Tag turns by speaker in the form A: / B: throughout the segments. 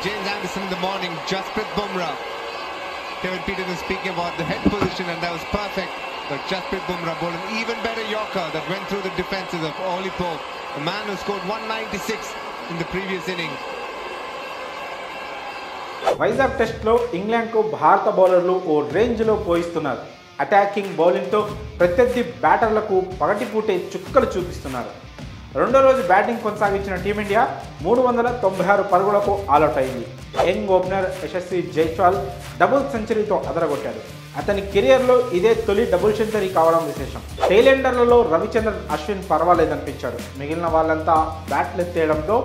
A: James Anderson in the morning, Jasprit Bumrah. Kevin Peterson speaking about the head position, and that was perfect. But Jasprit Bumrah bowled an even better Yorker that went through the defences of Ollie Pope, a man who scored 196 in the previous inning.
B: Vizag టెస్ట్లో ఇంగ్లాండ్కు భారత బౌలర్లు ఓ రేంజ్లో పోయిస్తున్నారు. Attacking బౌలింగ్తో ప్రత్యర్థి బ్యాటర్లకు పగటిపూటే చుక్కలు చూపిస్తున్నారు. రెండో రోజు batting కొనసాగించిన టీమిండియా 396 పరుగులకు ఆలౌట్ అయింది. Young opener Yashasvi Jaiswal double సెంచరీతో అదరగొట్టాడు. అతని కెరియర్లో ఇదే తొలి డబుల్ సెంచరీ కావడం విశేషం. టైలెండర్లలో రవిచంద్రన్ అశ్విన్ పర్వాలేదనిపించాడు. మిగిలిన వాళ్ళంతా బ్యాట్లెత్తేయడంతో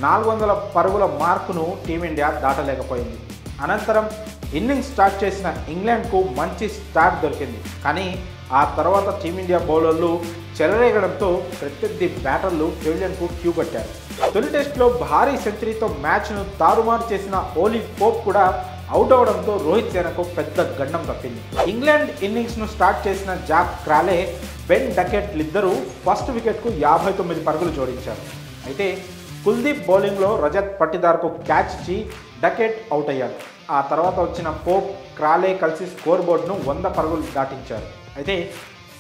B: 400 పరుగుల మార్కును టీమిండియా దాటలేకపోయింది. అనంతరం ఇన్నింగ్స్ స్టార్ట్ చేసిన ఇంగ్లాండ్కు మంచి స్టార్ట్ దొరికింది. కానీ ఆ తర్వాత టీమిండియా బౌలర్లు చెలరేగడంతో ప్రత్యర్థి బ్యాటర్లు పెవిలియన్కు క్యూ కట్టారు. తొలి టెస్ట్లో భారీ సెంచరీతో మ్యాచ్ను తారుమారు చేసిన ఓలీ పోప్ కూడా అవుట్ అవడంతో రోహిత్ సేనకు పెద్ద గండం తప్పింది. ఇంగ్లాండ్ ఇన్నింగ్స్ను స్టార్ట్ చేసిన జాక్ క్రాలే, బెన్ డకెట్లిద్దరూ ఫస్ట్ వికెట్కు 59 పరుగులు జోడించారు. అయితే కుల్దీప్ బౌలింగ్లో రజత్ పట్టిదార్కు క్యాచ్ ఇచ్చి డకెట్ అవుట్ అయ్యాడు. ఆ తర్వాత వచ్చిన పోప్, క్రాలే కలిసి స్కోర్ బోర్డును 100 పరుగులు దాటించారు. అయితే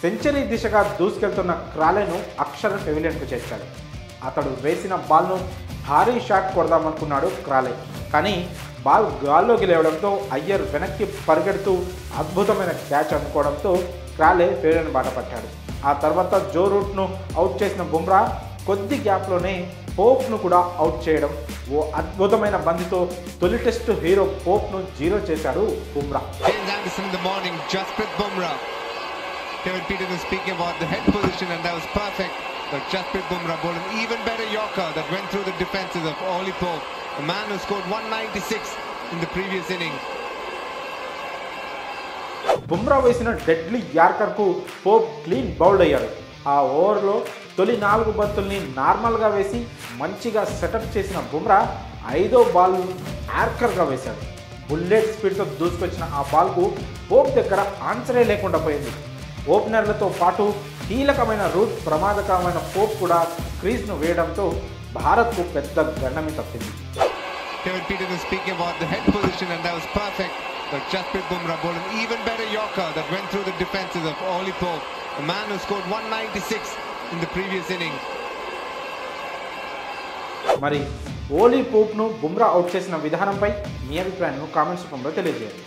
B: సెంచరీ దిశగా దూసుకెళ్తున్న క్రాలేను అక్షర్ పెవిలియన్కు చేర్చాడు. అతడు వేసిన బాల్ను భారీ షాట్ కొడదామనుకున్నాడు క్రాలే. కానీ బాల్ గాల్లోకి లేవడంతో అయ్యర్ వెనక్కి పరిగెడుతూ అద్భుతమైన క్యాచ్ అందుకోవడంతో క్రాలే పెవిలియన్ బాట పట్టాడు. ఆ తర్వాత జో రూట్ను అవుట్ చేసిన బుమ్రా కొద్ది గ్యాప్లోనే పోప్ను కూడా అవుట్ చేయడం, ఓ అద్భుతమైన బంతితో తొలి టెస్టు హీరో పోప్ను 0 చేశాడు Bumrah.
A: James Anderson in the morning, Jasprit Bumrah. Kevin Peterson speaking about the head position, and that was perfect. But Jasprit Bumrah bowled an even better Yorker that went through the defences of Ollie Pope, a man who scored 196 in the previous inning.
B: Bumrah వేసిన deadly యార్కర్కు Pope clean bowled అయ్యాడు. ఆ ఓవర్లో తొలి 4 బంతుల్ని నార్మల్గా వేసి మంచిగా setup చేసిన బుమ్రా 5వ బాల్ యార్కర్గా వేశాడు. బుల్లెట్ స్పీడ్తో దూసుకొచ్చిన ఆ బాల్కు పోప్ దగ్గర ఆన్సరే లేకుండా పోయింది. ఓపెనర్లతో పాటు కీలకమైన రూట్ ప్రమాదకరమైన పోప్ కూడా క్రీజ్ను వేయడంతో భారత్కు పెద్ద గండమే తప్పింది.
A: Kevin Peterson speaking about the head position, and that was perfect. But Jasprit Bumrah bowled an even better Yorker that went through the defences of Ollie Pope, a man who scored 196 in the previous inning.
B: మరి ఓలీ పోప్ను Bumrah out చేసిన విధానంపై మీ అభిప్రాయాన్ని comments రూపంలో తెలియజేయండి.